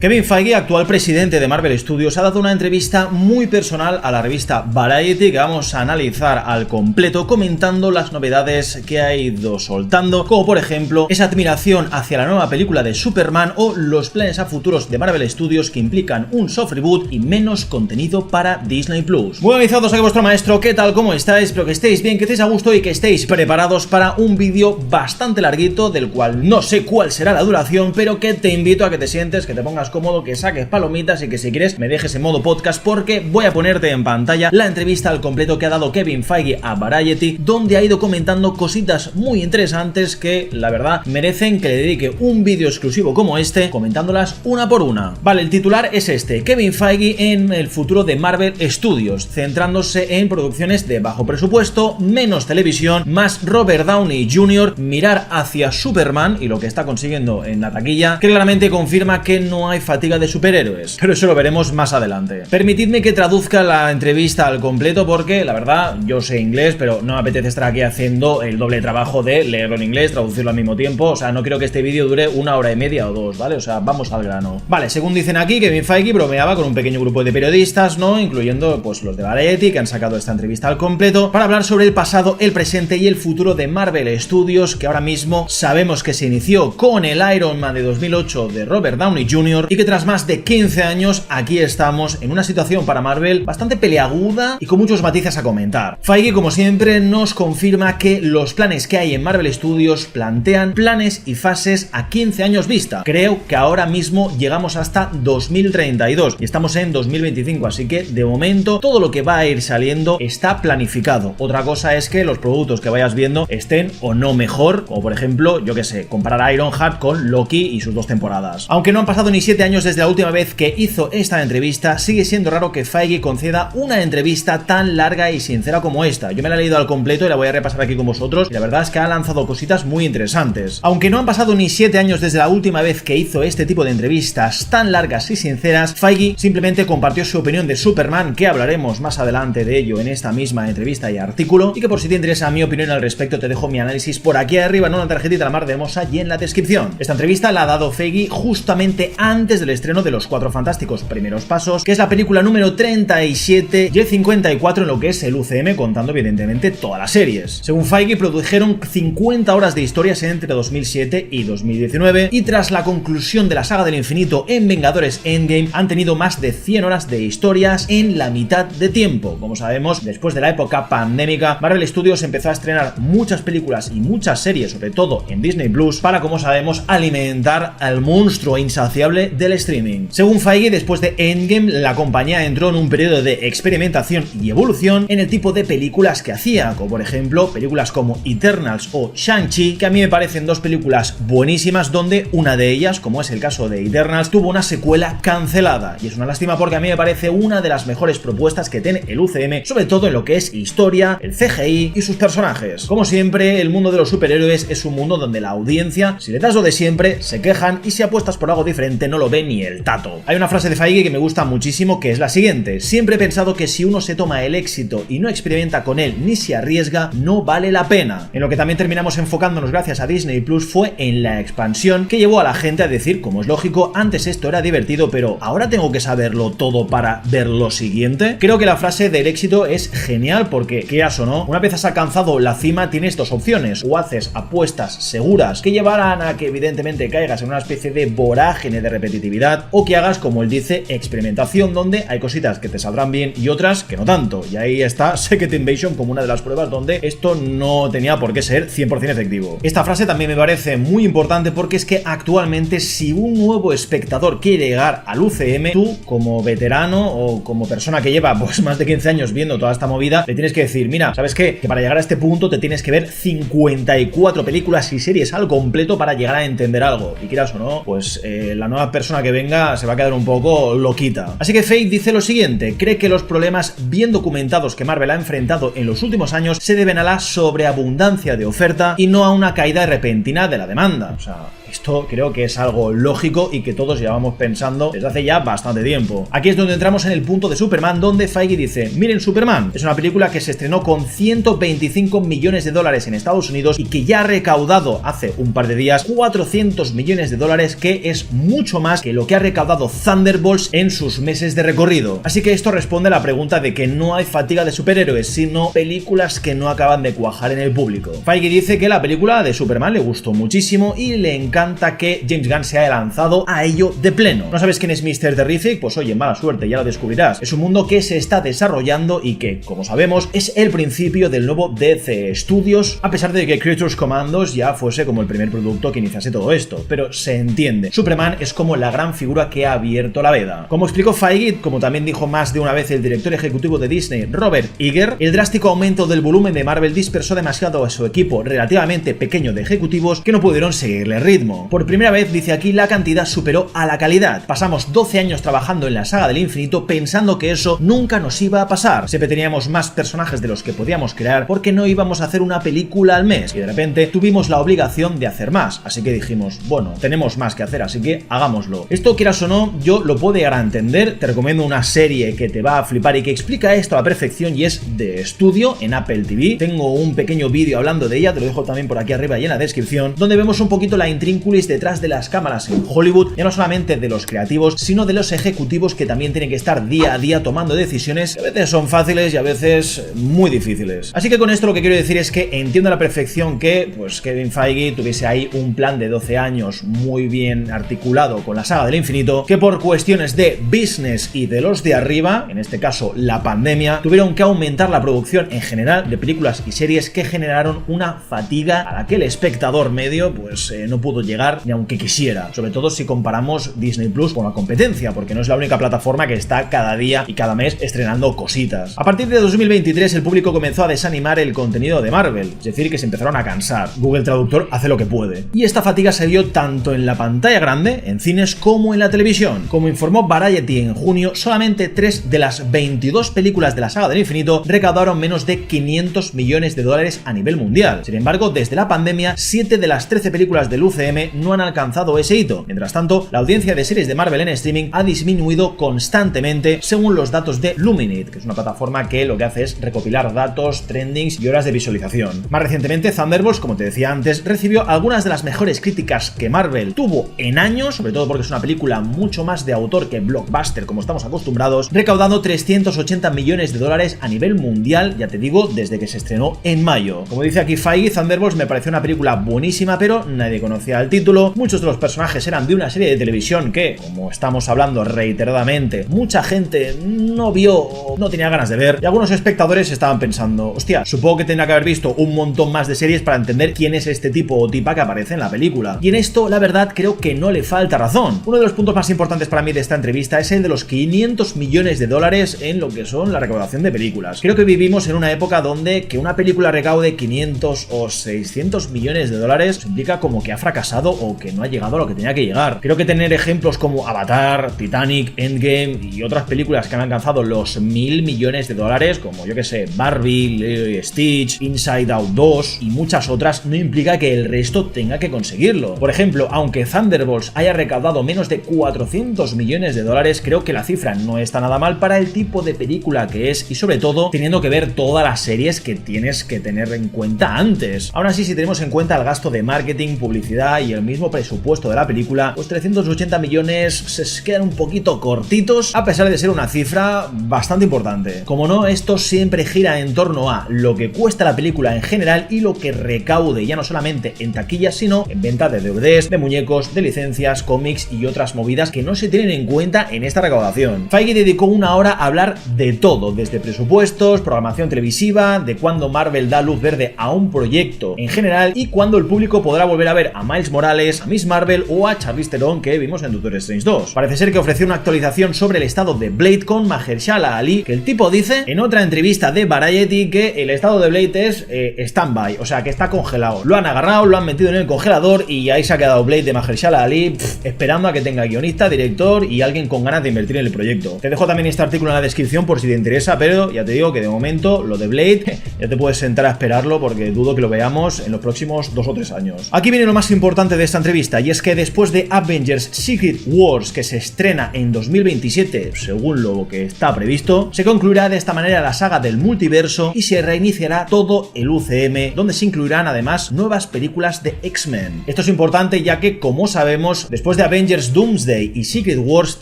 Kevin Feige, actual presidente de Marvel Studios, ha dado una entrevista muy personal a la revista Variety que vamos a analizar al completo, comentando las novedades que ha ido soltando, como por ejemplo esa admiración hacia la nueva película de Superman o los planes a futuros de Marvel Studios que implican un soft reboot y menos contenido para Disney+. Muy avisados aquí vuestro maestro, ¿qué tal? ¿Cómo estáis? Espero que estéis bien, que estéis a gusto y que estéis preparados para un vídeo bastante larguito, del cual no sé cuál será la duración, pero que te invito a que te sientes, que te pongas cómodo, que saques palomitas y que si quieres me dejes en modo podcast, porque voy a ponerte en pantalla la entrevista al completo que ha dado Kevin Feige a Variety, donde ha ido comentando cositas muy interesantes que la verdad merecen que le dedique un vídeo exclusivo como este, comentándolas una por una. Vale, el titular es este: Kevin Feige en el futuro de Marvel Studios, centrándose en producciones de bajo presupuesto, menos televisión, más Robert Downey Jr., mirar hacia Superman y lo que está consiguiendo en la taquilla, que claramente confirma que no hay fatiga de superhéroes, pero eso lo veremos más adelante. Permitidme que traduzca la entrevista al completo porque la verdad yo sé inglés, pero no me apetece estar aquí haciendo el doble trabajo de leerlo en inglés, traducirlo al mismo tiempo. O sea, no quiero que este vídeo dure 1 hora y media o 2, ¿vale? O sea, vamos al grano. Vale, según dicen aquí, Kevin Feige bromeaba con un pequeño grupo de periodistas, ¿no? Incluyendo pues los de Variety, que han sacado esta entrevista al completo para hablar sobre el pasado, el presente y el futuro de Marvel Studios, que ahora mismo sabemos que se inició con el Iron Man de 2008 de Robert Downey Jr. y que tras más de 15 años aquí estamos en una situación para Marvel bastante peleaguda y con muchos matices a comentar. Feige, como siempre, nos confirma que los planes que hay en Marvel Studios plantean planes y fases a 15 años vista. Creo que ahora mismo llegamos hasta 2032 y estamos en 2025, así que de momento todo lo que va a ir saliendo está planificado. Otra cosa es que los productos que vayas viendo estén o no mejor, o por ejemplo, yo que sé, comparar Ironheart con Loki y sus 2 temporadas. Aunque no han pasado ni 7 años desde la última vez que hizo esta entrevista, sigue siendo raro que Feige conceda una entrevista tan larga y sincera como esta. Yo me la he leído al completo y la voy a repasar aquí con vosotros y la verdad es que ha lanzado cositas muy interesantes. Aunque no han pasado ni 7 años desde la última vez que hizo este tipo de entrevistas tan largas y sinceras, Feige simplemente compartió su opinión de Superman, que hablaremos más adelante de ello en esta misma entrevista y artículo, y que por si te interesa mi opinión al respecto te dejo mi análisis por aquí arriba en una tarjetita la mar de hermosa y en la descripción. Esta entrevista la ha dado Feige justamente antes del estreno de Los Cuatro Fantásticos Primeros Pasos, que es la película número 37 y el 54 en lo que es el UCM, contando evidentemente todas las series. Según Feige, produjeron 50 horas de historias entre 2007 y 2019, y tras la conclusión de la saga del infinito en Vengadores Endgame han tenido más de 100 horas de historias en la mitad de tiempo. Como sabemos, después de la época pandémica, Marvel Studios empezó a estrenar muchas películas y muchas series, sobre todo en Disney Plus, para, como sabemos, alimentar al monstruo insaciable del streaming. Según Feige, después de Endgame, la compañía entró en un periodo de experimentación y evolución en el tipo de películas que hacía, como por ejemplo películas como Eternals o Shang-Chi, que a mí me parecen 2 películas buenísimas, donde una de ellas, como es el caso de Eternals, tuvo una secuela cancelada, y es una lástima porque a mí me parece una de las mejores propuestas que tiene el UCM, sobre todo en lo que es historia, el CGI y sus personajes. Como siempre, el mundo de los superhéroes es un mundo donde la audiencia, si le das lo de siempre, se quejan, y si apuestas por algo diferente no lo ve ni el tato. Hay una frase de Feige que me gusta muchísimo, que es la siguiente: siempre he pensado que si uno se toma el éxito y no experimenta con él ni se arriesga, no vale la pena. En lo que también terminamos enfocándonos gracias a Disney Plus fue en la expansión, que llevó a la gente a decir, como es lógico, antes esto era divertido, pero ahora tengo que saberlo todo para ver lo siguiente. Creo que la frase del éxito es genial porque, quieras o no, una vez has alcanzado la cima tienes 2 opciones: o haces apuestas seguras que llevarán a que evidentemente caigas en una especie de vorágine de repetitividad, o que hagas, como él dice, experimentación, donde hay cositas que te saldrán bien y otras que no tanto. Y ahí está Secret Invasion como una de las pruebas donde esto no tenía por qué ser 100% efectivo. Esta frase también me parece muy importante porque es que actualmente, si un nuevo espectador quiere llegar al UCM, tú como veterano o como persona que lleva pues más de 15 años viendo toda esta movida, le tienes que decir: mira, ¿sabes qué? Que para llegar a este punto te tienes que ver 54 películas y series al completo para llegar a entender algo. Y quieras o no, pues la nueva persona que venga se va a quedar un poco loquita. Así que Feige dice lo siguiente: cree que los problemas bien documentados que Marvel ha enfrentado en los últimos años se deben a la sobreabundancia de oferta y no a una caída repentina de la demanda. O sea, Esto creo que es algo lógico y que todos llevamos pensando desde hace ya bastante tiempo. Aquí es donde entramos en el punto de Superman, donde Feige dice: miren, Superman es una película que se estrenó con 125 millones de dólares en Estados Unidos y que ya ha recaudado hace un par de días 400 millones de dólares, que es mucho más que lo que ha recaudado Thunderbolts en sus meses de recorrido. Así que esto responde a la pregunta de que no hay fatiga de superhéroes, sino películas que no acaban de cuajar en el público. Feige dice que la película de Superman le gustó muchísimo y le encanta que James Gunn se haya lanzado a ello de pleno. ¿No sabes quién es Mr. Terrific? Pues oye, mala suerte, ya lo descubrirás. Es un mundo que se está desarrollando y que, como sabemos, es el principio del nuevo DC Studios, a pesar de que Creatures Commandos ya fuese como el primer producto que iniciase todo esto, pero se entiende. Superman es como la gran figura que ha abierto la veda. Como explicó Feige, como también dijo más de una vez el director ejecutivo de Disney, Robert Iger, el drástico aumento del volumen de Marvel dispersó demasiado a su equipo relativamente pequeño de ejecutivos que no pudieron seguirle el ritmo. Por primera vez, dice aquí, la cantidad superó a la calidad. Pasamos 12 años trabajando en la saga del infinito pensando que eso nunca nos iba a pasar. Siempre teníamos más personajes de los que podíamos crear porque no íbamos a hacer una película al mes y de repente tuvimos la obligación de hacer más. Así que dijimos, bueno, tenemos más que hacer, así que hagámoslo. Esto, quieras o no, yo lo puedo llegar a entender. Te recomiendo una serie que te va a flipar y que explica esto a la perfección y es The Studio en Apple TV. Tengo un pequeño vídeo hablando de ella, te lo dejo también por aquí arriba y en la descripción, donde vemos un poquito la intrínculis detrás de las cámaras en Hollywood, ya no solamente de los creativos, sino de los ejecutivos que también tienen que estar día a día tomando decisiones que a veces son fáciles y a veces muy difíciles. Así que con esto lo que quiero decir es que entiendo a la perfección que pues Kevin Feige tuviese ahí un plan de 12 años muy bien articulado con la saga del infinito, que por cuestiones de business y de los de arriba, en este caso la pandemia, tuvieron que aumentar la producción en general de películas y series que generaron una fatiga a la que el espectador medio pues no pudo llegar ni aunque quisiera, sobre todo si comparamos Disney Plus con la competencia, porque no es la única plataforma que está cada día y cada mes estrenando cositas. A partir de 2023 el público comenzó a desanimar el contenido de Marvel, es decir, que se empezaron a cansar. Google Traductor hace lo que puede. Y esta fatiga se vio tanto en la pantalla grande, en cines, como en la televisión. Como informó Variety en junio, solamente 3 de las 22 películas de la saga del infinito recaudaron menos de 500 millones de dólares a nivel mundial. Sin embargo, desde la pandemia, 7 de las 13 películas del UCM no han alcanzado ese hito. Mientras tanto, la audiencia de series de Marvel en streaming ha disminuido constantemente según los datos de Luminate, que es una plataforma que lo que hace es recopilar datos, trendings y horas de visualización. Más recientemente, Thunderbolts, como te decía antes, recibió algunas de las mejores críticas que Marvel tuvo en años, sobre todo porque es una película mucho más de autor que blockbuster como estamos acostumbrados, recaudando 380 millones de dólares a nivel mundial, ya te digo, desde que se estrenó en mayo. Como dice aquí Feige, Thunderbolts me pareció una película buenísima, pero nadie conocía el título. Muchos de los personajes eran de una serie de televisión que, como estamos hablando reiteradamente, mucha gente no vio o no tenía ganas de ver, y algunos espectadores estaban pensando, hostia, supongo que tendría que haber visto un montón más de series para entender quién es este tipo o tipa que aparece en la película. Y en esto, la verdad, creo que no le falta razón. Uno de los puntos más importantes para mí de esta entrevista es el de los 500 millones de dólares en lo que son la recaudación de películas. Creo que vivimos en una época donde que una película recaude 500 o 600 millones de dólares implica como que ha fracasado o que no ha llegado a lo que tenía que llegar. Creo que tener ejemplos como Avatar, Titanic, Endgame y otras películas que han alcanzado los 1000 millones de dólares, como yo que sé, Barbie, Lilo y Stitch, Inside Out 2 y muchas otras, no implica que el resto tenga que conseguirlo. Por ejemplo, aunque Thunderbolts haya recaudado menos de 400 millones de dólares, creo que la cifra no está nada mal para el tipo de película que es y sobre todo teniendo que ver todas las series que tienes que tener en cuenta antes. Aún así, si tenemos en cuenta el gasto de marketing, publicidad y el mismo presupuesto de la película, pues 380 millones se quedan un poquito cortitos, a pesar de ser una cifra bastante importante. Como no, esto siempre gira en torno a lo que cuesta la película en general y lo que recaude, ya no solamente en taquillas, sino en venta de DVDs, de muñecos, de licencias, cómics y otras movidas que no se tienen en cuenta en esta recaudación. Feige dedicó una hora a hablar de todo, desde presupuestos, programación televisiva, de cuándo Marvel da luz verde a un proyecto en general y cuándo el público podrá volver a ver a Miles Morales, a Miss Marvel o a Charlize Theron que vimos en Doctor Strange 2. Parece ser que ofreció una actualización sobre el estado de Blade con Mahershala Ali, que el tipo dice en otra entrevista de Variety que el estado de Blade es stand-by, o sea que está congelado. Lo han agarrado, lo han metido en el congelador y ahí se ha quedado Blade de Mahershala Ali esperando a que tenga guionista, director y alguien con ganas de invertir en el proyecto. Te dejo también este artículo en la descripción por si te interesa, pero ya te digo que de momento lo de Blade ya te puedes sentar a esperarlo porque dudo que lo veamos en los próximos 2 o 3 años. Aquí viene lo más importante importante de esta entrevista, y es que después de Avengers Secret Wars, que se estrena en 2027, según lo que está previsto, se concluirá de esta manera la saga del multiverso y se reiniciará todo el UCM, donde se incluirán además nuevas películas de X-Men. Esto es importante ya que, como sabemos, después de Avengers Doomsday y Secret Wars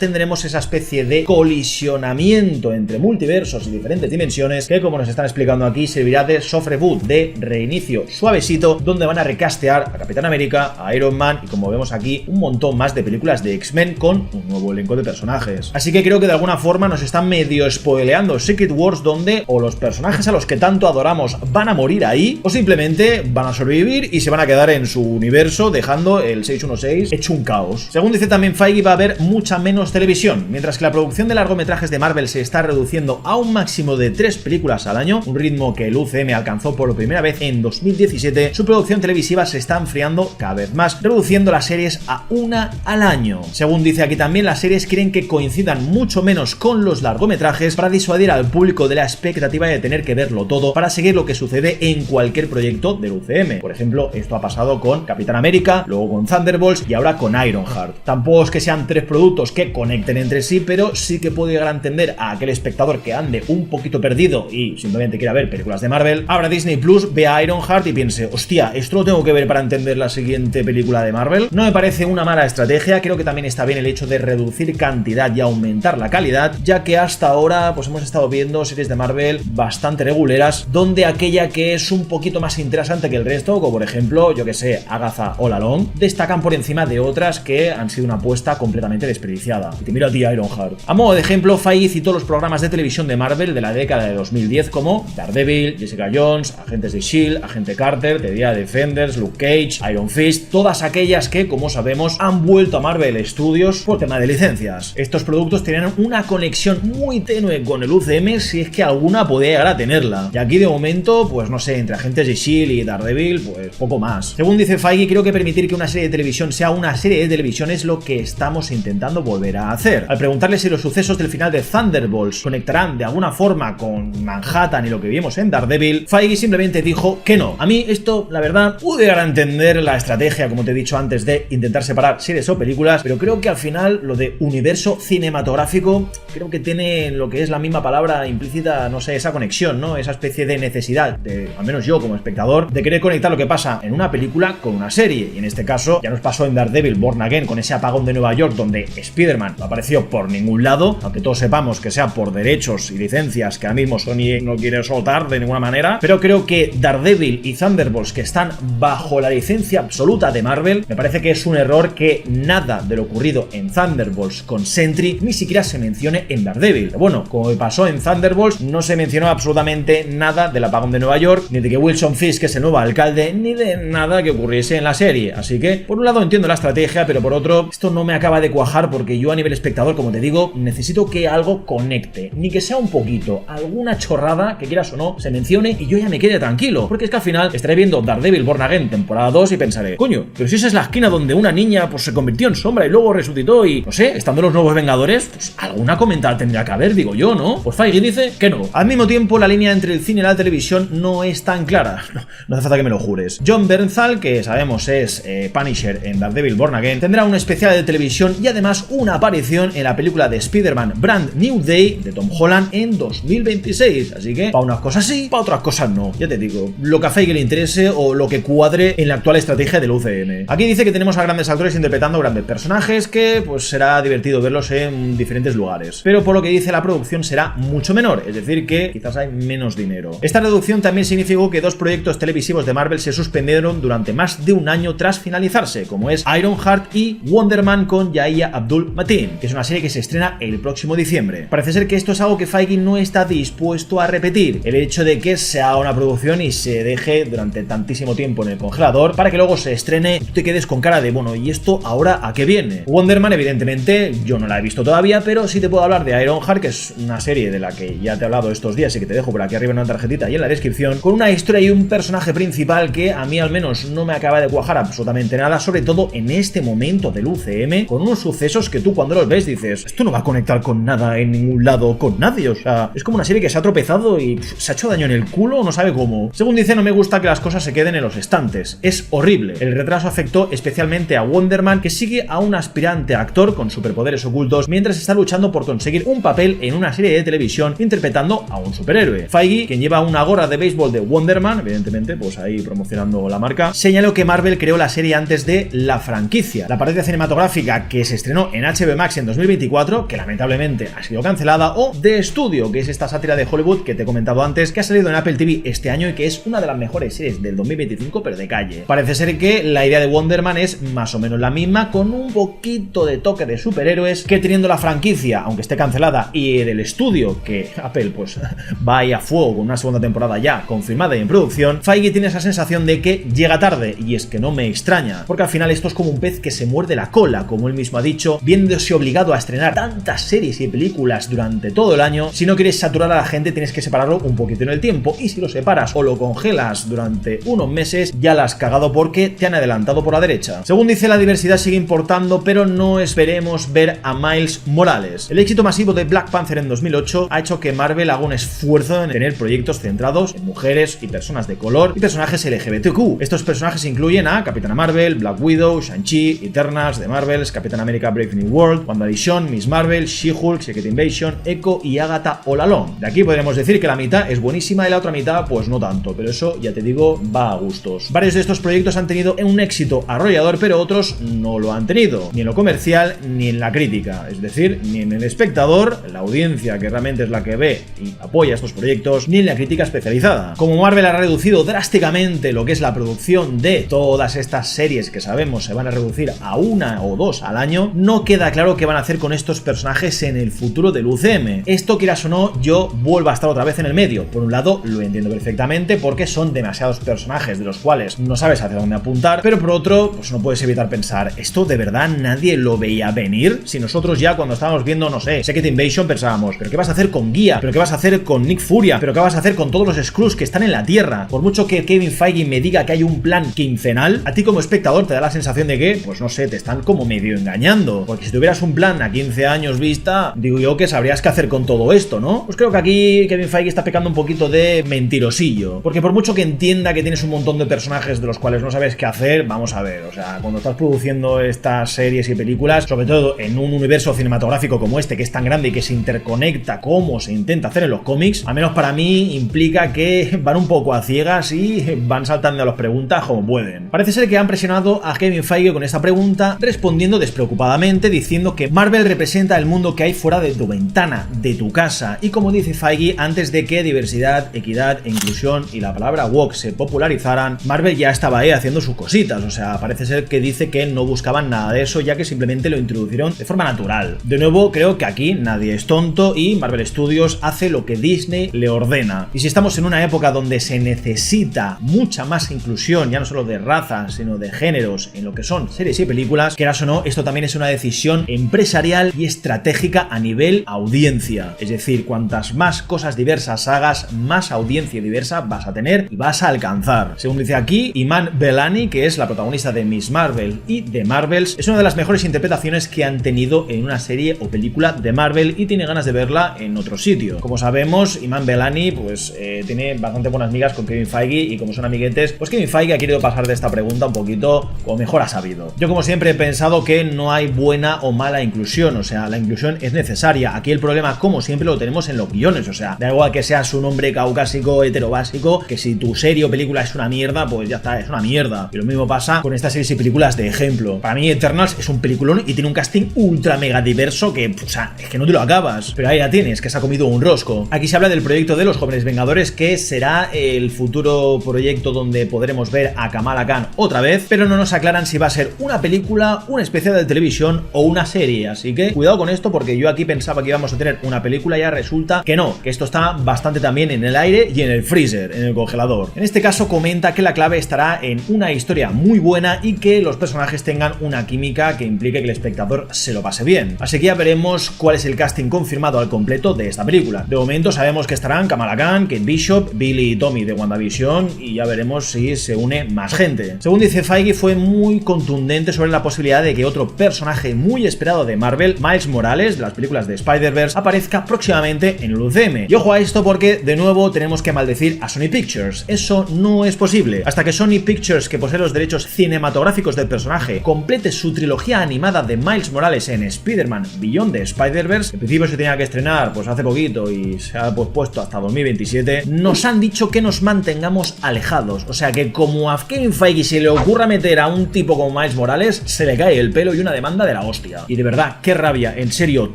tendremos esa especie de colisionamiento entre multiversos y diferentes dimensiones que, como nos están explicando aquí, servirá de soft reboot, de reinicio suavecito, donde van a recastear a Capitán América, a Iron Man y, como vemos aquí, un montón más de películas de X-Men con un nuevo elenco de personajes. Así que creo que de alguna forma nos están medio spoileando Secret Wars, donde o los personajes a los que tanto adoramos van a morir ahí, o simplemente van a sobrevivir y se van a quedar en su universo, dejando el 616 hecho un caos. Según dice también Feige, va a haber mucha menos televisión. Mientras que la producción de largometrajes de Marvel se está reduciendo a un máximo de 3 películas al año, un ritmo que el UCM alcanzó por primera vez en 2017, su producción televisiva se está enfriando cada vez más, reduciendo las series a una al año. Según dice aquí también, las series quieren que coincidan mucho menos con los largometrajes para disuadir al público de la expectativa de tener que verlo todo para seguir lo que sucede en cualquier proyecto del UCM. Por ejemplo, esto ha pasado con Capitán América, luego con Thunderbolts y ahora con Ironheart. Tampoco es que sean 3 productos que conecten entre sí, pero sí que puedo llegar a entender a aquel espectador que ande un poquito perdido y simplemente quiera ver películas de Marvel, abra Disney Plus, vea Ironheart y piense, hostia, esto lo tengo que ver para entender la siguiente película de Marvel. No me parece una mala estrategia, creo que también está bien el hecho de reducir cantidad y aumentar la calidad, ya que hasta ahora pues hemos estado viendo series de Marvel bastante reguleras, donde aquella que es un poquito más interesante que el resto, como por ejemplo, yo que sé, Agatha All Along, destacan por encima de otras que han sido una apuesta completamente desperdiciada. Y te miro a ti, Ironheart. A modo de ejemplo, Feige citó los programas de televisión de Marvel de la década de 2010 como Daredevil, Jessica Jones, Agentes de S.H.I.E.L.D., Agente Carter, The Día de Defenders, Luke Cage, Iron Fist, todas aquellas que, como sabemos, han vuelto a Marvel Studios por tema de licencias. Estos productos tienen una conexión muy tenue con el UCM, si es que alguna podía llegar a tenerla. Y aquí de momento, pues no sé, entre Agentes de S.H.I.E.L.D. y Daredevil, pues poco más. Según dice Feige, creo que permitir que una serie de televisión sea una serie de televisión es lo que estamos intentando volver a hacer. Al preguntarle si los sucesos del final de Thunderbolts conectarán de alguna forma con Manhattan y lo que vimos en Daredevil, Feige simplemente dijo que no. A mí esto, la verdad, pude llegar a entender la estrategia, como te he dicho antes, de intentar separar series o películas, pero creo que al final lo de universo cinematográfico creo que tiene lo que es la misma palabra implícita, no sé, esa conexión, ¿no? Esa especie de necesidad, de, al menos yo como espectador, de querer conectar lo que pasa en una película con una serie. Y en este caso ya nos pasó en Daredevil Born Again con ese apagón de Nueva York donde Spider-Man no apareció por ningún lado, aunque todos sepamos que sea por derechos y licencias que ahora mismo Sony no quiere soltar de ninguna manera. Pero creo que Daredevil y Thunderbolts, que están bajo la licencia absoluta de Marvel, me parece que es un error que nada de lo ocurrido en Thunderbolts con Sentry ni siquiera se mencione en Daredevil. Bueno, como pasó en Thunderbolts, no se mencionó absolutamente nada del apagón de Nueva York, ni de que Wilson Fisk es el nuevo alcalde, ni de nada que ocurriese en la serie. Así que, por un lado entiendo la estrategia, pero por otro, esto no me acaba de cuajar porque yo a nivel espectador, como te digo, necesito que algo conecte, ni que sea un poquito, alguna chorrada que quieras o no se mencione y yo ya me quede tranquilo, porque es que al final estaré viendo Daredevil Born Again temporada 2 y pensaré, coño, pero si esa es la esquina donde una niña pues se convirtió en sombra y luego resucitó y, no sé, estando los nuevos Vengadores, pues alguna comentada tendría que haber, digo yo, ¿no? Pues Feige dice que no. Al mismo tiempo, la línea entre el cine y la televisión no es tan clara. No hace falta que me lo jures. John Bernthal, que sabemos es Punisher en Daredevil Born Again, tendrá un especial de televisión y además una aparición en la película de Spider-Man Brand New Day de Tom Holland en 2026. Así que, para unas cosas sí, para otras cosas no. Ya te digo, lo que a Feige le interese o lo que cuadre en la actual estrategia del UCM. Aquí dice que tenemos a grandes actores interpretando grandes personajes que pues será divertido verlos en diferentes lugares. Pero por lo que dice la producción será mucho menor, es decir que quizás hay menos dinero. Esta reducción también significó que 2 proyectos televisivos de Marvel se suspendieron durante más de un año tras finalizarse, como es Ironheart y Wonder Man con Yahya Abdul-Mateen, que es una serie que se estrena el próximo diciembre. Parece ser que esto es algo que Feige no está dispuesto a repetir, el hecho de que se haga una producción y se deje durante tantísimo tiempo en el congelador para que luego se estrene y tú te quedes con cara de, bueno, ¿y esto ahora a qué viene? Wonder Man, evidentemente, yo no la he visto todavía, pero sí te puedo hablar de Ironheart, que es una serie de la que ya te he hablado estos días y que te dejo por aquí arriba en una tarjetita y en la descripción, con una historia y un personaje principal que a mí al menos no me acaba de cuajar absolutamente nada, sobre todo en este momento del UCM, con unos sucesos que tú cuando los ves dices, esto no va a conectar con nada en ningún lado, con nadie, o sea, es como una serie que se ha tropezado y se ha hecho daño en el culo, no sabe cómo. Según dice, no me gusta que las cosas se queden en los estantes, es horrible. El retraso afectó especialmente a Wonder Man, que sigue a un aspirante actor con superpoderes ocultos mientras está luchando por conseguir un papel en una serie de televisión interpretando a un superhéroe. Feige, quien lleva una gorra de béisbol de Wonder Man, evidentemente pues ahí promocionando la marca, señaló que Marvel creó la serie antes de la franquicia. La parodia cinematográfica que se estrenó en HBO Max en 2024, que lamentablemente ha sido cancelada, o The Studio, que es esta sátira de Hollywood que te he comentado antes, que ha salido en Apple TV este año y que es una de las mejores series del 2025, pero de calle. Parece ser que la idea de Wonder Man es más o menos la misma, con un poquito de toque de superhéroes, que teniendo la franquicia, aunque esté cancelada, y del estudio, que Apple pues va ahí a fuego con una segunda temporada ya confirmada y en producción, Feige tiene esa sensación de que llega tarde, y es que no me extraña, porque al final esto es como un pez que se muerde la cola, como él mismo ha dicho, viéndose obligado a estrenar tantas series y películas durante todo el año. Si no quieres saturar a la gente, tienes que separarlo un poquito en el tiempo, y si lo separas o lo congelas durante unos meses, ya la has cagado porque te han adelantado por la derecha. Según dice, la diversidad sigue importando, pero no esperemos ver a Miles Morales. El éxito masivo de Black Panther en 2008 ha hecho que Marvel haga un esfuerzo en tener proyectos centrados en mujeres y personas de color y personajes LGBTQ. Estos personajes incluyen a Capitana Marvel, Black Widow, Shang-Chi, Eternals, The Marvels, Capitán América Brave New World, WandaVision, Miss Marvel, She-Hulk, Secret Invasion, Echo y Agatha All Alone. De aquí podríamos decir que la mitad es buenísima y la otra mitad pues no tanto, pero eso ya te digo, va a gustos. Varios de estos proyectos han tenido un éxito arrollador, pero otros no lo han tenido, ni en lo comercial ni en la crítica, es decir, ni en el espectador, la audiencia que realmente es la que ve y apoya estos proyectos, ni en la crítica especializada. Como Marvel ha reducido drásticamente lo que es la producción de todas estas series que sabemos se van a reducir a una o dos al año, no queda claro qué van a hacer con estos personajes en el futuro del UCM. Esto, quieras o no, yo vuelvo a estar otra vez en el medio. Por un lado, lo entiendo perfectamente porque son demasiados personajes de los cuales no sabes hacia dónde apuntar, pero por otro, pues no puedes evitar pensar, ¿esto de verdad nadie lo veía venir? Si nosotros ya cuando estábamos viendo, no sé, Secret Invasion pensábamos, ¿pero qué vas a hacer con Guía? ¿Pero qué vas a hacer con Nick Furia? ¿Pero qué vas a hacer con todos los Skrulls que están en la Tierra? Por mucho que Kevin Feige me diga que hay un plan quincenal, a ti como espectador te da la sensación de que, pues no sé, te están como medio engañando, porque si tuvieras un plan a 15 años vista, digo yo que sabrías qué hacer con todo esto, ¿no? Pues creo que aquí Kevin Feige está pecando un poquito de mentirosillo, porque por mucho que entienda que tienes un montón de personajes de los cuales no sabes qué hacer, vamos a ver, o sea, cuando estás produciendo estas series y películas, sobre todo en un universo cinematográfico como este, que es tan grande y que se interconecta como se intenta hacer en los cómics, al menos para mí implica que van un poco a ciegas y van saltando a las preguntas como pueden. Parece ser que han presionado a Kevin Feige con esta pregunta, respondiendo despreocupadamente, diciendo que Marvel representa el mundo que hay fuera de tu ventana, de tu casa, y como dice Feige, antes de que diversidad, equidad e inclusión y la palabra woke se popularizaran, Marvel ya estaba ahí haciendo sus cositas, o sea, parece ser que dice que no buscaban nada de eso, ya que simplemente lo introducieron de forma natural. De nuevo, creo que aquí nadie es tonto y Marvel Studios hace lo que Disney le ordena. Y si estamos en una época donde se necesita mucha más inclusión, ya no solo de razas, sino de géneros, en lo que son series y películas, quieras o no, esto también es una decisión empresarial y estratégica a nivel audiencia. Es decir, cuantas más cosas diversas hagas, más audiencia diversa vas a tener y vas a alcanzar. Según dice aquí, Iman Belani, que es la protagonista de Miss Marvel y The Marvels, es una de las mejores interpretaciones que han tenido en una serie o película de Marvel y tiene ganas de verla en otro sitio. Como sabemos, Iman Belani pues tiene bastante buenas migas con Kevin Feige y como son amiguetes, pues Kevin Feige ha querido pasar de esta pregunta un poquito como mejor ha sabido. Yo como siempre he pensado que no hay buena o mala inclusión, o sea, la inclusión es necesaria. Aquí el problema, como siempre, lo tenemos en los guiones, o sea, da igual que seas un hombre caucásico, heterobásico, que si tu serie o película es una mierda, pues ya está, es una mierda. Y lo mismo pasa con estas series y películas de ejemplo. Para mí Eternals es un peliculón y tiene un casting ultra mega diverso que, o sea, es que no te lo acabas. Pero ahí la tienes, que se ha comido un rosco. Aquí se habla del proyecto de los Jóvenes Vengadores, que será el futuro proyecto donde podremos ver a Kamala Khan otra vez, pero no nos aclaran si va a ser una película, un especial de televisión o una serie, así que cuidado con esto porque yo aquí pensaba que íbamos a tener una película y ya resulta que no, que esto está bastante también en el aire y en el freezer, en el congelador. En este caso comenta que la clave estará en una historia muy buena y que los personajes tengan una química que implique que el espectador se lo pase bien. Así que ya veremos cuál es el casting confirmado al completo de esta película. De momento sabemos que estarán Kamala Khan, Kate Bishop, Billy y Tommy de WandaVision y ya veremos si se une más gente. Según dice Feige, fue muy contundente sobre la posibilidad de que otro personaje muy esperado de Marvel, Miles Morales, de las películas de Spider-Verse, aparezca próximamente en el UCM. Y ojo a esto porque, de nuevo, tenemos que maldecir a Sony Pictures. Eso no es posible. Hasta que Sony Pictures, que posee los derechos cinematográficos del personaje, complete su trilogía animada de Miles Morales en Spider-Man Beyond the Spider-Verse, en principio se tenía que estrenar pues hace poquito y se ha pospuesto hasta 2027, nos han dicho que nos mantengamos alejados. O sea que como a Kevin Feige se le ocurra meter a un tipo como Miles Morales, se le cae el pelo y una demanda de la hostia. Y de verdad, qué rabia, en serio,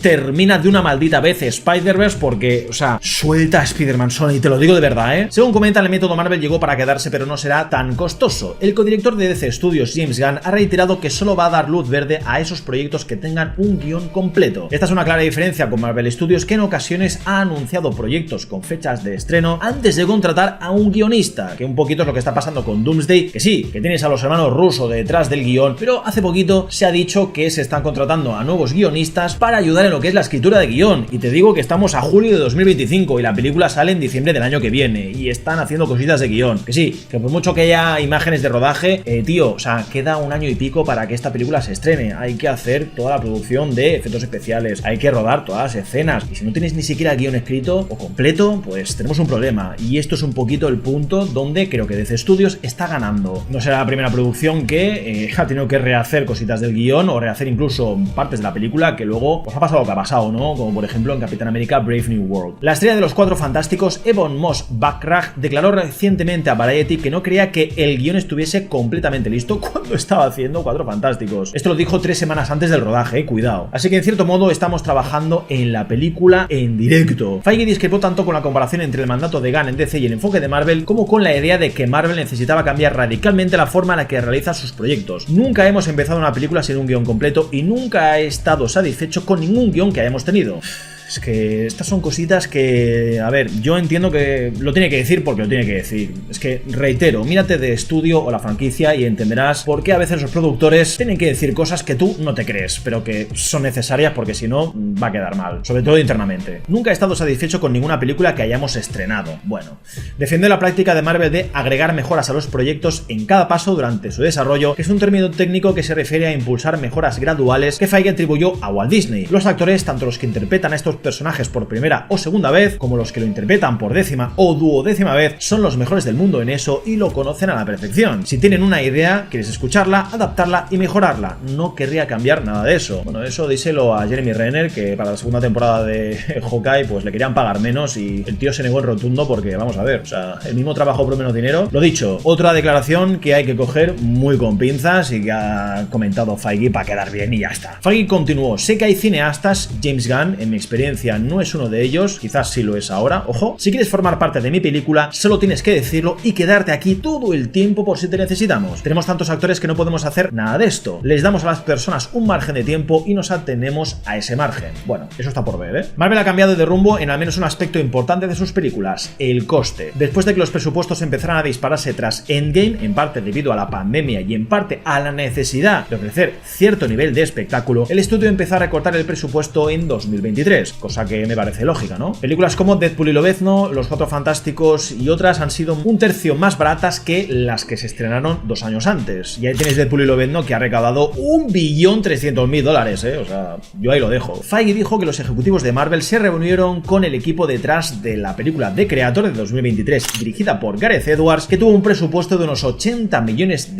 termina de una maldita vez Spider-Verse porque, o sea, suelta a Spider-Man, Sony, te lo digo de verdad, ¿eh? Según comentan, el método Marvel llegó para quedarse, pero no será tan costoso. El codirector de DC Studios, James Gunn, ha reiterado que solo va a dar luz verde a esos proyectos que tengan un guión completo. Esta es una clara diferencia con Marvel Studios, que en ocasiones ha anunciado proyectos con fechas de estreno antes de contratar a un guionista, que un poquito es lo que está pasando con Doomsday, que sí, que tienes a los hermanos Russo detrás del guión, pero hace poquito se ha dicho que se están contratando a nuevos guionistas para ayudar en lo que es la escritura de guión, y te digo que estamos a julio de 2025 y la película sale en diciembre del año que viene y están haciendo cositas de guión, que sí, que por mucho que haya imágenes de rodaje, tío, o sea, queda un año y pico para que esta película se estrene, hay que hacer toda la producción de efectos especiales, hay que rodar todas las escenas, y si no tienes ni siquiera guión escrito o completo, pues tenemos un problema, y esto es un poquito el punto donde creo que DC Studios está ganando. No será la primera producción que ha tenido que rehacer cositas del guión o rehacer incluso partes de la película que luego pues ha pasado lo que ha pasado, ¿no? Como por ejemplo en Capitán América Brave New World. La estrella de los Cuatro Fantásticos, Ebon Moss-Backrack, declaró recientemente a Variety que no creía que el guión estuviese completamente listo cuando estaba haciendo Cuatro Fantásticos. Esto lo dijo 3 semanas antes del rodaje, cuidado. Así que en cierto modo estamos trabajando en la película en directo. Feige discrepó tanto con la comparación entre el mandato de Gunn en DC y el enfoque de Marvel, como con la idea de que Marvel necesitaba cambiar radicalmente la forma en la que realiza sus proyectos. Nunca hemos empezado una película sin un guión completo y nunca he estado satisfecho con ningún guión que hayamos tenido. Es que estas son cositas que, a ver, yo entiendo que lo tiene que decir porque lo tiene que decir. Es que, reitero, mírate de estudio o la franquicia y entenderás por qué a veces los productores tienen que decir cosas que tú no te crees, pero que son necesarias porque si no, va a quedar mal, sobre todo internamente. Nunca he estado satisfecho con ninguna película que hayamos estrenado. Bueno, defiende la práctica de Marvel de agregar mejoras a los proyectos en cada paso durante su desarrollo, que es un término técnico que se refiere a impulsar mejoras graduales que Feige atribuyó a Walt Disney. Los actores, tanto los que interpretan a estos personajes por primera o segunda vez, como los que lo interpretan por 10ª o 12ª vez, son los mejores del mundo en eso y lo conocen a la perfección. Si tienen una idea, quieres escucharla, adaptarla y mejorarla. No querría cambiar nada de eso. Bueno, eso díselo a Jeremy Renner, que para la segunda temporada de Hawkeye pues le querían pagar menos y el tío se negó en rotundo porque, vamos a ver, o sea, el mismo trabajo por menos dinero. Lo dicho, otra declaración que hay que coger muy con pinzas y que ha comentado Feige para quedar bien y ya está. Feige continuó: sé que hay cineastas, James Gunn, en mi experiencia no es uno de ellos, quizás sí lo es ahora, ojo, si quieres formar parte de mi película, solo tienes que decirlo y quedarte aquí todo el tiempo por si te necesitamos. Tenemos tantos actores que no podemos hacer nada de esto. Les damos a las personas un margen de tiempo y nos atenemos a ese margen. Bueno, eso está por ver, ¿eh? Marvel ha cambiado de rumbo en al menos un aspecto importante de sus películas: el coste. Después de que los presupuestos empezaran a dispararse tras Endgame, en parte debido a la pandemia y en parte a la necesidad de ofrecer cierto nivel de espectáculo, el estudio empezó a recortar el presupuesto en 2023, cosa que me parece lógica, ¿no? Películas como Deadpool y Lobezno, Los Cuatro Fantásticos y otras han sido un tercio más baratas que las que se estrenaron 2 años antes. Y ahí tenéis Deadpool y Lobezno, que ha recaudado $1.300.000, ¿eh? O sea, yo ahí lo dejo. Feige dijo que los ejecutivos de Marvel se reunieron con el equipo detrás de la película The Creator de 2023, dirigida por Gareth Edwards, que tuvo un presupuesto de unos $80 millones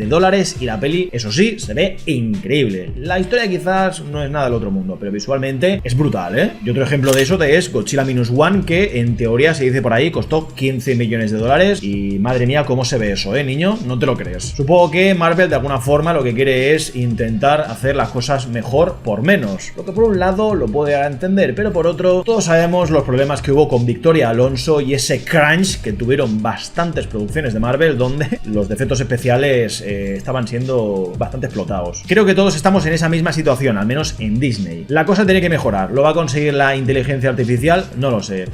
y la peli, eso sí, se ve increíble. La historia quizás no es nada del otro mundo, pero visualmente es brutal, ¿eh? Y otro ejemplo de eso es Godzilla Minus One, que en teoría se dice por ahí costó $15 millones y madre mía cómo se ve eso, niño, no te lo crees. Supongo que Marvel de alguna forma lo que quiere es intentar hacer las cosas mejor por menos, lo que por un lado lo puedo llegar a entender, pero por otro todos sabemos los problemas que hubo con Victoria Alonso y ese crunch que tuvieron bastantes producciones de Marvel donde los efectos especiales estaban siendo bastante explotados. Creo que todos estamos en esa misma situación, al menos en Disney. La cosa tiene que mejorar. ¿Lo va a conseguir la inteligencia artificial? No lo sé.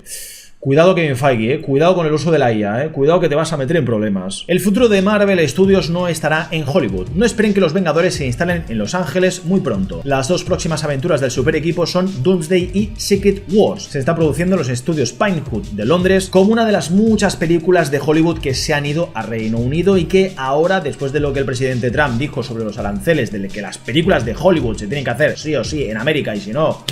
Cuidado Kevin Feige, cuidado con el uso de la IA, cuidado que te vas a meter en problemas. El futuro de Marvel Studios no estará en Hollywood. No esperen que los Vengadores se instalen en Los Ángeles muy pronto. Las 2 próximas aventuras del super equipo son Doomsday y Secret Wars. Se está produciendo en los estudios Pinewood de Londres como una de las muchas películas de Hollywood que se han ido a Reino Unido y que ahora, después de lo que el presidente Trump dijo sobre los aranceles de que las películas de Hollywood se tienen que hacer sí o sí en América y si no,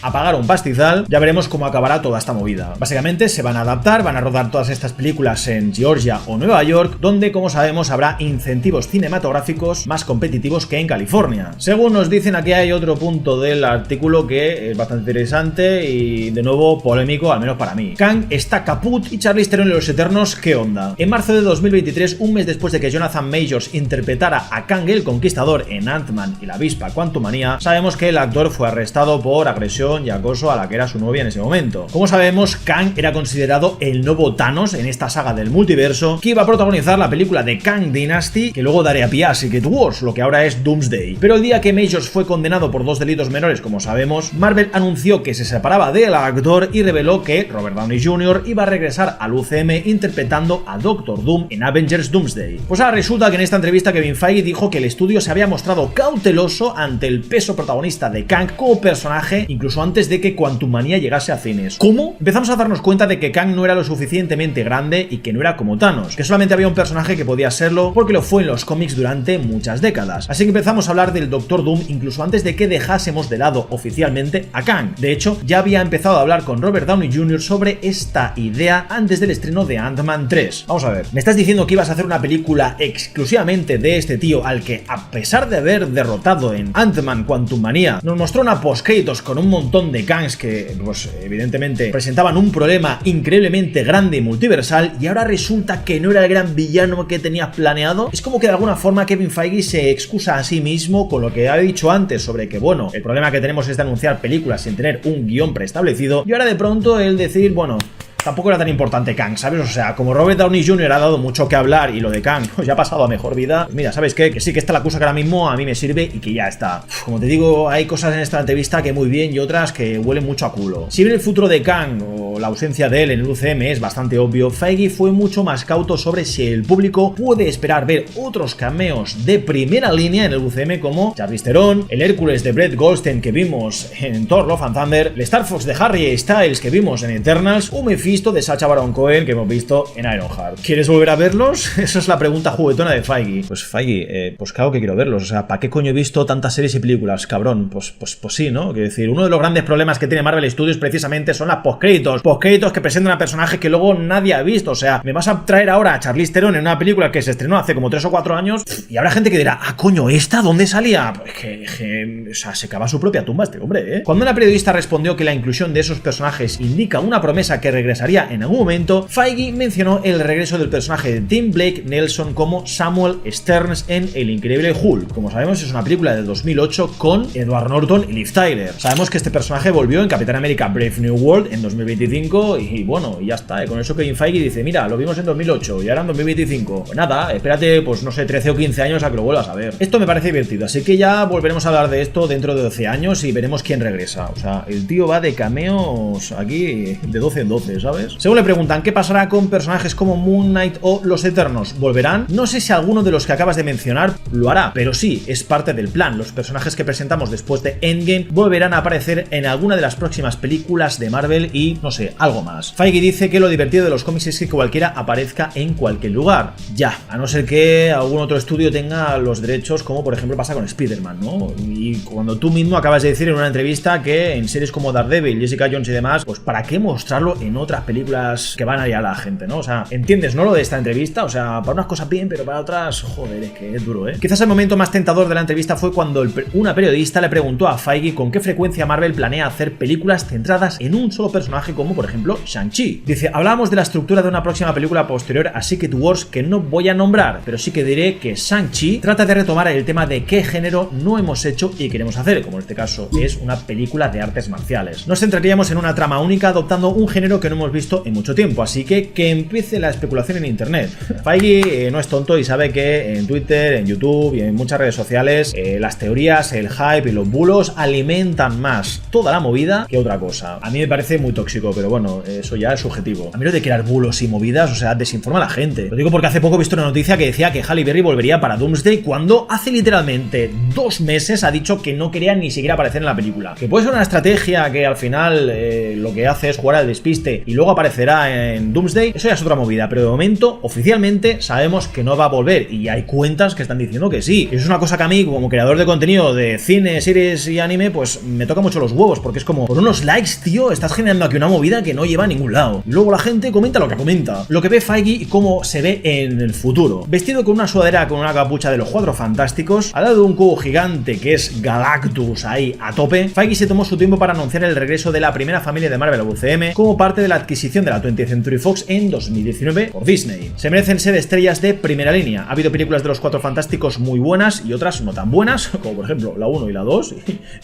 a pagar un pastizal, ya veremos cómo acabará toda esta movida. Básicamente se van a adaptar, van a rodar todas estas películas en Georgia o Nueva York, donde, como sabemos, habrá incentivos cinematográficos más competitivos que en California. Según nos dicen, aquí hay otro punto del artículo que es bastante interesante y, de nuevo, polémico, al menos para mí. Kang está caput y Charlize Theron en Los Eternos, ¿qué onda? En marzo de 2023, un mes después de que Jonathan Majors interpretara a Kang el Conquistador en Ant-Man y la avispa Quantumania, sabemos que el actor fue arrestado por agresión y acoso a la que era su novia en ese momento. Como sabemos, Kang era considerado el nuevo Thanos en esta saga del multiverso, que iba a protagonizar la película de Kang Dynasty, que luego daría pie a Secret Wars, lo que ahora es Doomsday. Pero el día que Majors fue condenado por 2 delitos menores, como sabemos, Marvel anunció que se separaba del actor y reveló que Robert Downey Jr. iba a regresar al UCM interpretando a Doctor Doom en Avengers Doomsday. Pues ahora resulta que en esta entrevista Kevin Feige dijo que el estudio se había mostrado cauteloso ante el peso protagonista de Kang como personaje, incluso antes de que Quantumania llegase a cines. ¿Cómo? Empezamos a darnos cuenta de que Kang no era lo suficientemente grande y que no era como Thanos, que solamente había un personaje que podía serlo porque lo fue en los cómics durante muchas décadas. Así que empezamos a hablar del Doctor Doom incluso antes de que dejásemos de lado oficialmente a Kang. De hecho, ya había empezado a hablar con Robert Downey Jr. sobre esta idea antes del estreno de Ant-Man 3. Vamos a ver, ¿me estás diciendo que ibas a hacer una película exclusivamente de este tío al que, a pesar de haber derrotado en Ant-Man Quantumania, nos mostró una post-créditos con un montón de Kangs que, pues, evidentemente presentaban un problema increíblemente grande y multiversal, y ahora resulta que no era el gran villano que tenías planeado? Es como que de alguna forma Kevin Feige se excusa a sí mismo con lo que ha dicho antes sobre que, bueno, el problema que tenemos es de anunciar películas sin tener un guión preestablecido, y ahora de pronto el decir, bueno, tampoco era tan importante Kang, ¿sabes? O sea, como Robert Downey Jr. ha dado mucho que hablar y lo de Kang pues ya ha pasado a mejor vida, pues mira, ¿sabes qué? Que sí, que esta es la cosa que ahora mismo a mí me sirve y que ya está. Como te digo, hay cosas en esta entrevista que muy bien y otras que huelen mucho a culo. Si bien el futuro de Kang o la ausencia de él en el UCM es bastante obvio, Feige fue mucho más cauto sobre si el público puede esperar ver otros cameos de primera línea en el UCM como Charlize Theron, el Hércules de Brett Goldstein que vimos en Thor Love and Thunder, el Star Fox de Harry Styles que vimos en Eternals, o Mephisto de Sacha Baron Cohen que hemos visto en Ironheart. ¿Quieres volver a verlos? Esa es la pregunta juguetona de Feige. Pues Feige, pues claro que quiero verlos. O sea, ¿para qué coño he visto tantas series y películas, cabrón? Pues sí, ¿no? Quiero decir, uno de los grandes problemas que tiene Marvel Studios precisamente son las postcréditos. Postcréditos que presentan a personajes que luego nadie ha visto. O sea, me vas a traer ahora a Charlize Theron en una película que se estrenó hace como 3 o 4 años y habrá gente que dirá, ah, coño, ¿esta dónde salía? Pues o sea, se cava su propia tumba este hombre, ¿eh? Cuando una periodista respondió que la inclusión de esos personajes indica una promesa que regresaría en algún momento, Feige mencionó el regreso del personaje de Tim Blake Nelson como Samuel Stearns en El Increíble Hulk. Como sabemos, es una película de 2008 con Edward Norton y Liv Tyler. Sabemos que este personaje volvió en Capitán América Brave New World en 2025 y bueno, y ya está. Y con eso Kevin Feige dice, mira, lo vimos en 2008 y ahora en 2025. Pues nada, espérate, pues no sé, 13 o 15 años a que lo vuelvas a ver. Esto me parece divertido, así que ya volveremos a hablar de esto dentro de 12 años y veremos quién regresa. O sea, el tío va de cameos aquí de 12 en 12, ¿sabes? Según le preguntan qué pasará con personajes como Moon Knight o Los Eternos, ¿volverán? No sé si alguno de los que acabas de mencionar lo hará, pero sí, es parte del plan. Los personajes que presentamos después de Endgame volverán a aparecer en alguna de las próximas películas de Marvel y, no sé, algo más. Feige dice que lo divertido de los cómics es que cualquiera aparezca en cualquier lugar. Ya, a no ser que algún otro estudio tenga los derechos, como por ejemplo pasa con Spider-Man, ¿no? Y cuando tú mismo acabas de decir en una entrevista que en series como Daredevil, Jessica Jones y demás, pues ¿para qué mostrarlo en otras películas que van a ir a la gente, ¿no? O sea, ¿entiendes, no, lo de esta entrevista? O sea, para unas cosas bien, pero para otras, joder, es que es duro, ¿eh? Quizás el momento más tentador de la entrevista fue cuando una periodista le preguntó a Feige con qué frecuencia Marvel planea hacer películas centradas en un solo personaje, como por ejemplo Shang-Chi. Dice, hablábamos de la estructura de una próxima película posterior a Secret Wars que no voy a nombrar, pero sí que diré que Shang-Chi trata de retomar el tema de qué género no hemos hecho y queremos hacer, como en este caso es una película de artes marciales. Nos centraríamos en una trama única adoptando un género que no hemos visto en mucho tiempo, así que empiece la especulación en internet. Feige no es tonto y sabe que en Twitter, en YouTube y en muchas redes sociales las teorías, el hype y los bulos alimentan más toda la movida que otra cosa. A mí me parece muy tóxico, pero bueno, eso ya es subjetivo. A mí lo de crear bulos y movidas, o sea, desinforma a la gente. Lo digo porque hace poco he visto una noticia que decía que Halle Berry volvería para Doomsday cuando hace literalmente 2 meses ha dicho que no quería ni siquiera aparecer en la película. Que puede ser una estrategia que al final lo que hace es jugar al despiste y y luego aparecerá en Doomsday, eso ya es otra movida, pero de momento, oficialmente, sabemos que no va a volver y hay cuentas que están diciendo que sí. Eso es una cosa que a mí, como creador de contenido de cine, series y anime, pues me toca mucho los huevos, porque es como, por unos likes, tío, estás generando aquí una movida que no lleva a ningún lado. Y luego la gente comenta lo que comenta, lo que ve Feige y cómo se ve en el futuro. Vestido con una sudadera con una capucha de los Cuatro Fantásticos, al lado de un cubo gigante que es Galactus ahí a tope, Feige se tomó su tiempo para anunciar el regreso de la primera familia de Marvel a UCM como parte de la adquisición de la 20th Century Fox en 2019 por Disney. Se merecen ser estrellas de primera línea. Ha habido películas de los Cuatro Fantásticos muy buenas y otras no tan buenas, como por ejemplo la 1 y la 2,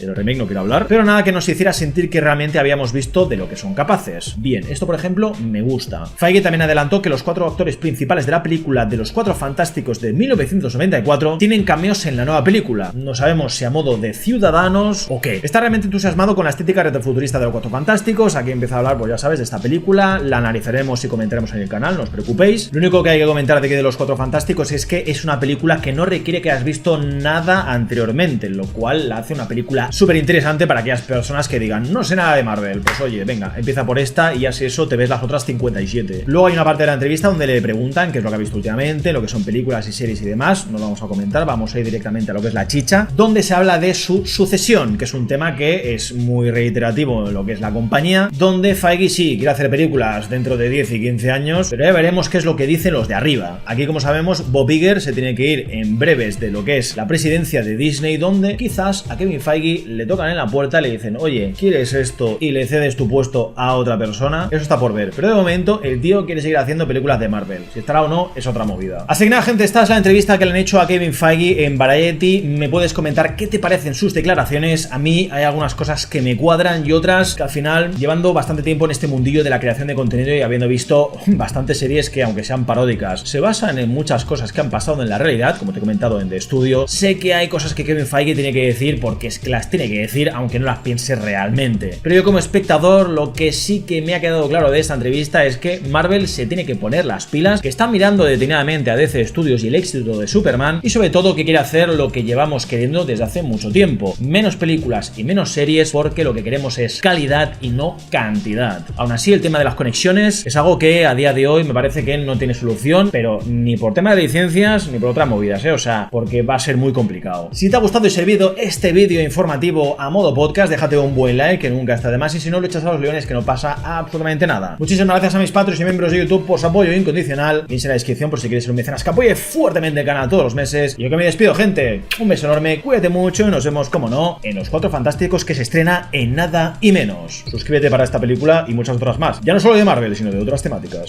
y el remake no quiero hablar, pero nada que nos hiciera sentir que realmente habíamos visto de lo que son capaces. Bien, esto por ejemplo me gusta. Feige también adelantó que los 4 actores principales de la película de los Cuatro Fantásticos de 1994 tienen cameos en la nueva película. No sabemos si a modo de ciudadanos o qué. Está realmente entusiasmado con la estética retrofuturista de los Cuatro Fantásticos. Aquí empieza a hablar, pues ya sabes, de esta película. La analizaremos y comentaremos en el canal, no os preocupéis. Lo único que hay que comentar de los Cuatro Fantásticos es que es una película que no requiere que hayas visto nada anteriormente, lo cual la hace una película súper interesante para aquellas personas que digan, no sé nada de Marvel. Pues oye, venga, empieza por esta y así eso te ves las otras 57. Luego hay una parte de la entrevista donde le preguntan qué es lo que ha visto últimamente, lo que son películas y series y demás. No lo vamos a comentar, vamos a ir directamente a lo que es la chicha, donde se habla de su sucesión, que es un tema que es muy reiterativo en lo que es la compañía, donde Feige sí quiere hacer películas dentro de 10 y 15 años, pero ya veremos qué es lo que dicen los de arriba. Aquí, como sabemos, Bob Iger se tiene que ir en breves de lo que es la presidencia de Disney, donde quizás a Kevin Feige le tocan en la puerta y le dicen, oye, ¿quieres esto? Y le cedes tu puesto a otra persona. Eso está por ver, pero de momento el tío quiere seguir haciendo películas de Marvel. Si estará o no es otra movida. Así que nada, gente, esta es la entrevista que le han hecho a Kevin Feige en Variety. Me puedes comentar qué te parecen sus declaraciones. A mí hay algunas cosas que me cuadran y otras que al final, llevando bastante tiempo en este mundillo de la creación de contenido y habiendo visto bastantes series que, aunque sean paródicas, se basan en muchas cosas que han pasado en la realidad, como te he comentado en The Studio, sé que hay cosas que Kevin Feige tiene que decir porque es que las tiene que decir aunque no las piense realmente. Pero yo como espectador, lo que sí que me ha quedado claro de esta entrevista es que Marvel se tiene que poner las pilas, que está mirando detenidamente a DC Studios y el éxito de Superman, y sobre todo que quiere hacer lo que llevamos queriendo desde hace mucho tiempo: menos películas y menos series, porque lo que queremos es calidad y no cantidad. Aún así, el tema de las conexiones es algo que a día de hoy me parece que no tiene solución, pero ni por tema de licencias ni por otras movidas, o sea, porque va a ser muy complicado. Si te ha gustado y servido este vídeo informativo a modo podcast, déjate un buen like, que nunca está de más, y si no, lo echas a los leones, que no pasa absolutamente nada. Muchísimas gracias a mis patrons y miembros de YouTube por su apoyo incondicional. Links en la descripción por si quieres ser un mecenas que apoye fuertemente el canal todos los meses. Y yo que me despido, gente. Un beso enorme, cuídate mucho y nos vemos, como no, en Los Cuatro Fantásticos, que se estrena en nada y menos. Suscríbete para esta película y muchas otras más. Ya no solo de Marvel, sino de otras temáticas.